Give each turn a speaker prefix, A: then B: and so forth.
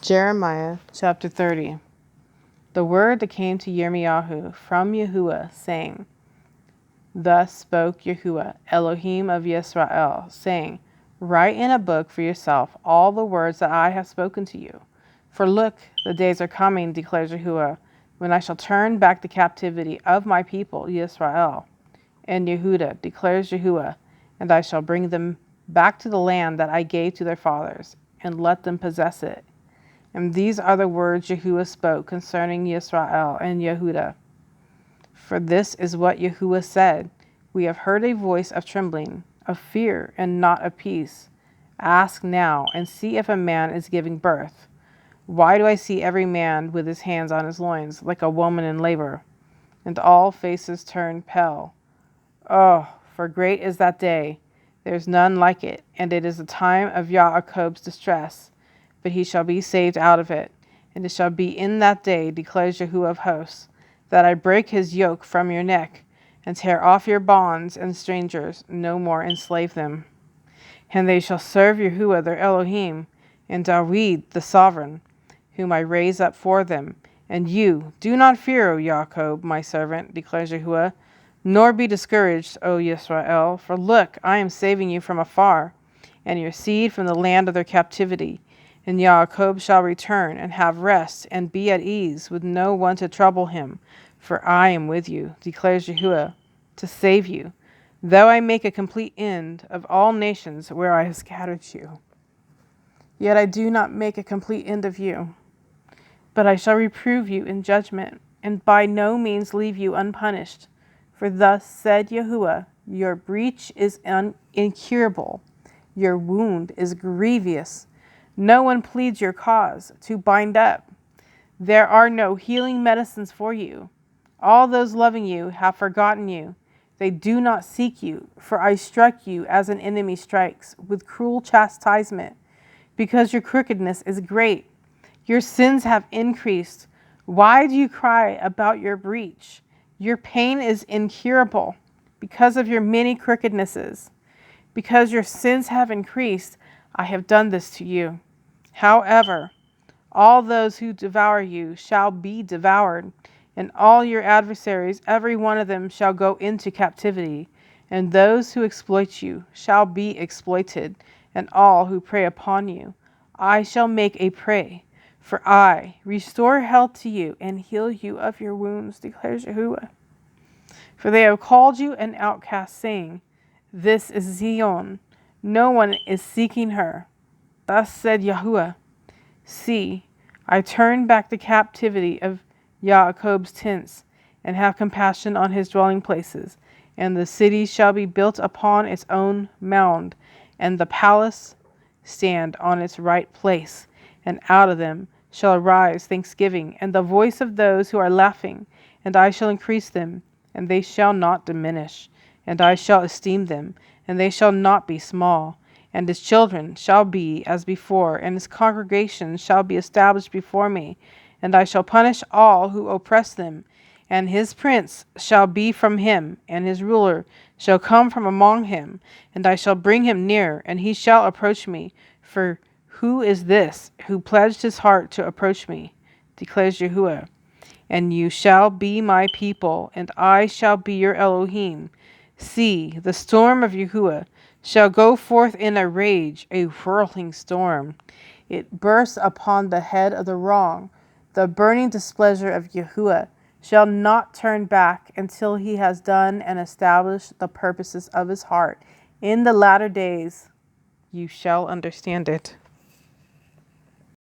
A: Jeremiah chapter 30. The word that came to Yirmiyahu from Yahuwah, saying, Thus spoke Yahuwah, Elohim of Yisrael, saying, Write in a book for yourself all the words that I have spoken to you. For look, the days are coming, declares Yahuwah, when I shall turn back the captivity of my people, Yisrael, and Yehudah, declares Yahuwah, and I shall bring them back to the land that I gave to their fathers, and let them possess it. And these are the words Yahuwah spoke concerning Yisrael and Yehudah. For this is what Yahuwah said, We have heard a voice of trembling, of fear, and not of peace. Ask now, and see if a man is giving birth. Why do I see every man with his hands on his loins, like a woman in labor? And all faces turn pale. Oh, for great is that day. There is none like it, and it is the time of Yaakov's distress. But he shall be saved out of it. And it shall be in that day, declares Yahuwah of hosts, that I break his yoke from your neck, and tear off your bonds, and strangers no more enslave them. And they shall serve Yahuwah their Elohim, and Dawid the sovereign, whom I raise up for them. And you, do not fear, O Jacob, my servant, declares Yahuwah, nor be discouraged, O Yisrael, for look, I am saving you from afar, and your seed from the land of their captivity. And Jacob shall return, and have rest, and be at ease, with no one to trouble him. For I am with you, declares Yahuwah, to save you, though I make a complete end of all nations where I have scattered you. Yet I do not make a complete end of you, but I shall reprove you in judgment, and by no means leave you unpunished. For thus said Yahuwah, your breach is incurable, your wound is grievous. No one pleads your cause to bind up. There are no healing medicines for you. All those loving you have forgotten you. They do not seek you, for I struck you as an enemy strikes, with cruel chastisement, because your crookedness is great. Your sins have increased. Why do you cry about your breach? Your pain is incurable because of your many crookednesses. Because your sins have increased, I have done this to you. However, all those who devour you shall be devoured, and all your adversaries, every one of them, shall go into captivity, and those who exploit you shall be exploited, and all who prey upon you I shall make a prey. For I restore health to you and heal you of your wounds, declares Yahuwah. For they have called you an outcast, saying, This is Zion. No one is seeking her. Thus said Yahuwah, See, I turn back the captivity of Jacob's tents, and have compassion on his dwelling places, and the city shall be built upon its own mound, and the palace stand on its right place, and out of them shall arise thanksgiving, and the voice of those who are laughing, and I shall increase them, and they shall not diminish, and I shall esteem them, and they shall not be small. And his children shall be as before, and his congregation shall be established before me. And I shall punish all who oppress them. And his prince shall be from him, and his ruler shall come from among him. And I shall bring him near, and he shall approach me. For who is this who pledged his heart to approach me? Declares Yahuwah. And you shall be my people, and I shall be your Elohim. See, the storm of Yahuwah shall go forth in a rage, a whirling storm. It bursts upon the head of the wrong. The burning displeasure of Yahuwah shall not turn back until he has done and established the purposes of his heart. In the latter days you shall understand it.